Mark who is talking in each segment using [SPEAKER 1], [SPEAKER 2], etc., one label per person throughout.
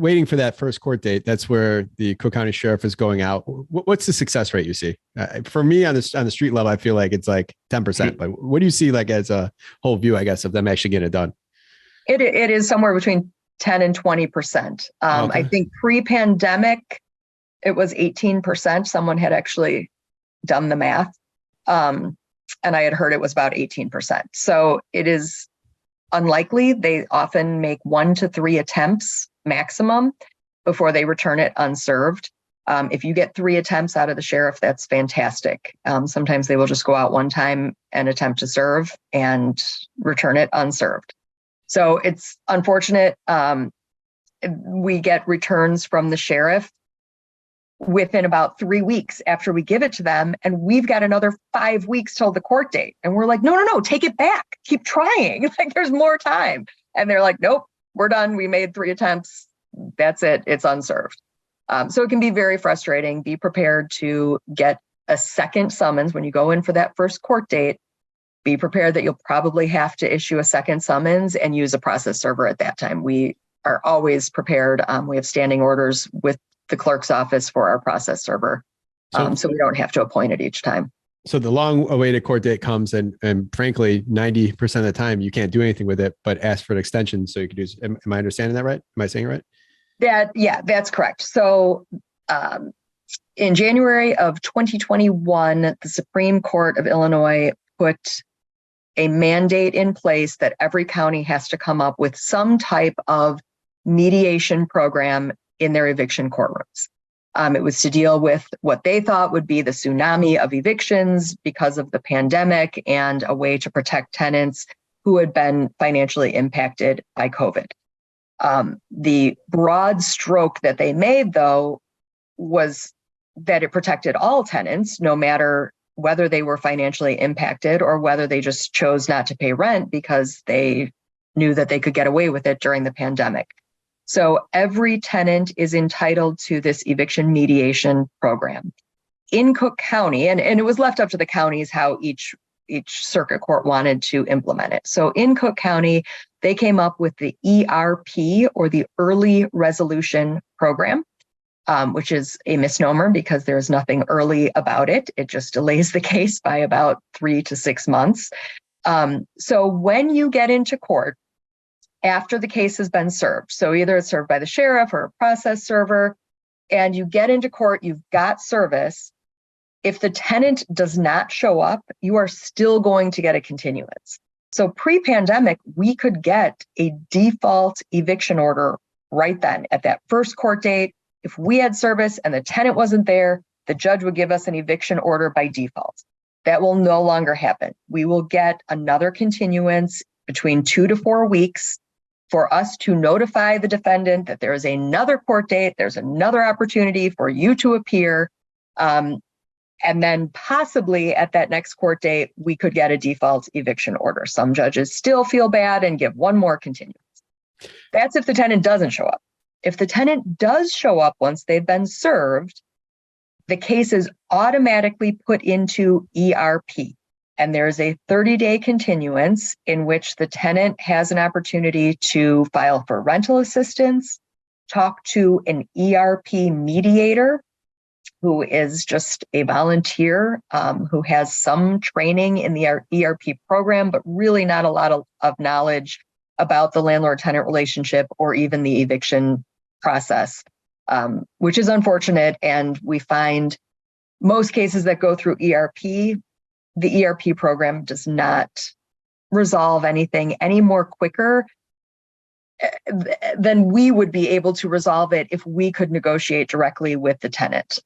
[SPEAKER 1] waiting for that first court date, that's where the Cook County Sheriff is going out. What's the success rate you see? For me on the street level, I feel like it's like 10%. But what do you see like as a whole view, I guess, of them actually getting it done?
[SPEAKER 2] It is somewhere between 10 and 20%.
[SPEAKER 1] Okay.
[SPEAKER 2] I think pre-pandemic, it was 18%. Someone had actually done the math. And I had heard it was about 18%. So it is unlikely. They often make 1 to 3 attempts maximum before they return it unserved. If you get 3 attempts out of the sheriff, that's fantastic. Sometimes they will just go out one time and attempt to serve and return it unserved. So it's unfortunate. We get returns from the sheriff within about 3 weeks after we give it to them. And we've got another 5 weeks till the court date. And we're like, no, take it back. Keep trying. Like there's more time. And they're like, nope, we're done. We made 3 attempts. That's it. It's unserved. So it can be very frustrating. Be prepared to get a second summons when you go in for that first court date. Be prepared that you'll probably have to issue a second summons and use a process server at that time. We are always prepared. We have standing orders with the clerk's office for our process server. So we don't have to appoint it each time.
[SPEAKER 1] So the long awaited court date comes and frankly, 90% of the time you can't do anything with it, but ask for an extension. So you could use, am I understanding that right? Am I saying it right?
[SPEAKER 2] That's correct. So in January of 2021, the Supreme Court of Illinois put a mandate in place that every county has to come up with some type of mediation program in their eviction courtrooms. It was to deal with what they thought would be the tsunami of evictions because of the pandemic and a way to protect tenants who had been financially impacted by COVID. The broad stroke that they made, though, was that it protected all tenants, no matter whether they were financially impacted or whether they just chose not to pay rent because they knew that they could get away with it during the pandemic. So every tenant is entitled to this eviction mediation program. In Cook County, and it was left up to the counties how each circuit court wanted to implement it. So in Cook County, they came up with the ERP, or the Early Resolution Program, which is a misnomer because there's nothing early about it. It just delays the case by about 3 to 6 months. So when you get into court, after the case has been served, so either it's served by the sheriff or a process server, and you get into court, you've got service. If the tenant does not show up, you are still going to get a continuance. So pre-pandemic, we could get a default eviction order right then at that first court date. If we had service and the tenant wasn't there, the judge would give us an eviction order by default. That will no longer happen. We will get another continuance between 2 to 4 weeks for us to notify the defendant that there is another court date, there's another opportunity for you to appear. And then possibly at that next court date, we could get a default eviction order. Some judges still feel bad and give one more continuance. That's if the tenant doesn't show up. If the tenant does show up once they've been served, the case is automatically put into ERP. And there's a 30-day continuance in which the tenant has an opportunity to file for rental assistance, talk to an ERP mediator, who is just a volunteer who has some training in the ERP program, but really not a lot of knowledge about the landlord-tenant relationship or even the eviction process, which is unfortunate. And we find most cases that go through ERP, the ERP program does not resolve anything any more quicker than we would be able to resolve it if we could negotiate directly with the tenant.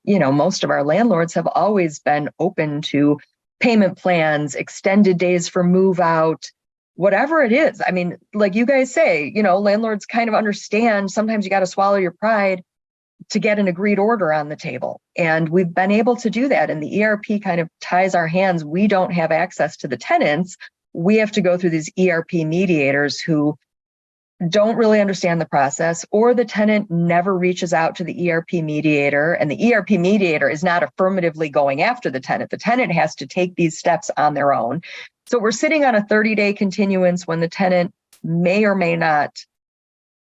[SPEAKER 2] Most of our landlords have always been open to payment plans, extended days for move out, whatever it is. I mean, like you guys say, landlords kind of understand sometimes you got to swallow your pride to get an agreed order on the table. And we've been able to do that. And the ERP kind of ties our hands. We don't have access to the tenants. We have to go through these ERP mediators who don't really understand the process, or the tenant never reaches out to the ERP mediator, and the ERP mediator is not affirmatively going after the tenant. The tenant has to take these steps on their own. So we're sitting on a 30-day continuance when the tenant may or may not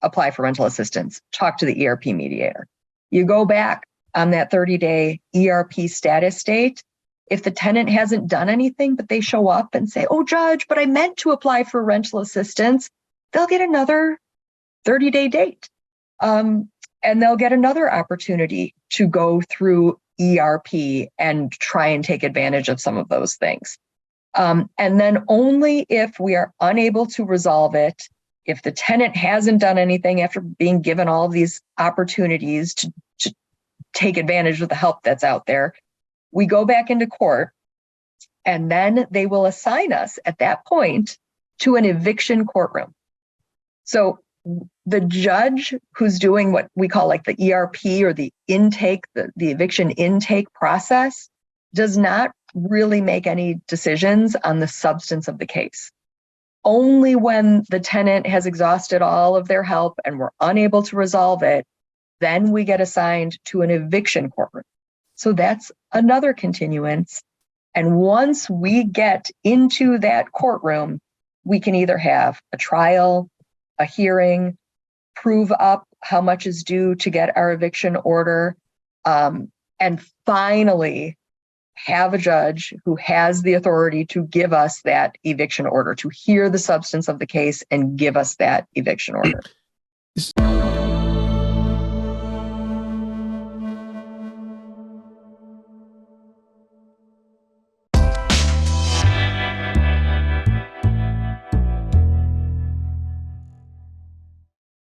[SPEAKER 2] apply for rental assistance, talk to the ERP mediator. You go back on that 30-day ERP status date. If the tenant hasn't done anything, but they show up and say, oh, judge, but I meant to apply for rental assistance, they'll get another 30-day date. And they'll get another opportunity to go through ERP and try and take advantage of some of those things. And then only if we are unable to resolve it, if the tenant hasn't done anything after being given all of these opportunities to take advantage of the help that's out there, we go back into court, and then they will assign us at that point to an eviction courtroom. So the judge who's doing what we call like the ERP or the intake, the eviction intake process, does not really make any decisions on the substance of the case. Only when the tenant has exhausted all of their help and we're unable to resolve it, then we get assigned to an eviction courtroom. So that's another continuance. And once we get into that courtroom, we can either have a trial, a hearing, prove up how much is due to get our eviction order, and finally have a judge who has the authority to give us that eviction order, to hear the substance of the case and give us that eviction order.